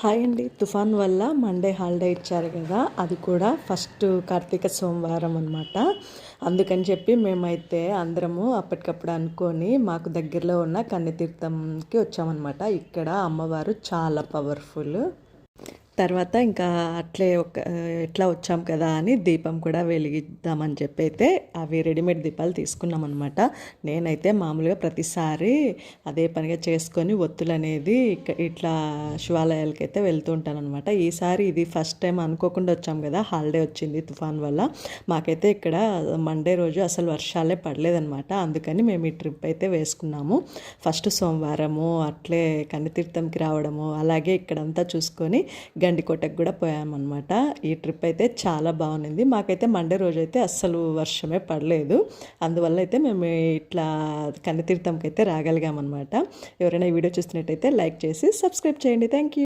Hi అండి. తుఫాన్ వల్ల మండే హాలిడే ఇచ్చారు కదా, అది కూడా ఫస్ట్ కార్తీక సోమవారం అనమాట. అందుకని చెప్పి మేమైతే అందరము అప్పటికప్పుడు అనుకొని మాకు దగ్గరలో ఉన్న కన్యతీర్థంకి వచ్చామన్నమాట. ఇక్కడ అమ్మవారు చాలా పవర్ఫుల్. తర్వాత ఇంకా అట్లే ఎట్లా వచ్చాం కదా అని దీపం కూడా వెలిగిద్దామని చెప్పి అయితే అవి రెడీమేడ్ దీపాలు తీసుకున్నాం అనమాట. నేనైతే మామూలుగా ప్రతిసారి అదే పనిగా చేసుకొని ఒత్తులు అనేది ఇట్లా శివాలయాలకి అయితే వెళ్తూ ఉంటాను అనమాట. ఈసారి ఇది ఫస్ట్ టైం అనుకోకుండా వచ్చాం కదా, హాలిడే వచ్చింది తుఫాన్ వల్ల. మాకైతే ఇక్కడ మండే రోజు అసలు వర్షాలే పడలేదనమాట. అందుకని మేము ఈ ట్రిప్ అయితే వేసుకున్నాము. ఫస్ట్ సోమవారము అట్లే కన్యతీర్థంకి రావడము, అలాగే ఇక్కడంతా చూసుకొని గండికోటకు కూడా పోయామన్నమాట. ఈ ట్రిప్ అయితే చాలా బాగుంది. మాకైతే మండే రోజు అయితే అస్సలు వర్షమే పడలేదు. అందువల్ల అయితే మేము ఇట్లా కన్యతీర్థంకి అయితే రాగలిగామన్నమాట. ఎవరైనా ఈ వీడియో చూస్తున్నట్టయితే లైక్ చేసి సబ్స్క్రైబ్ చేయండి. Thank you.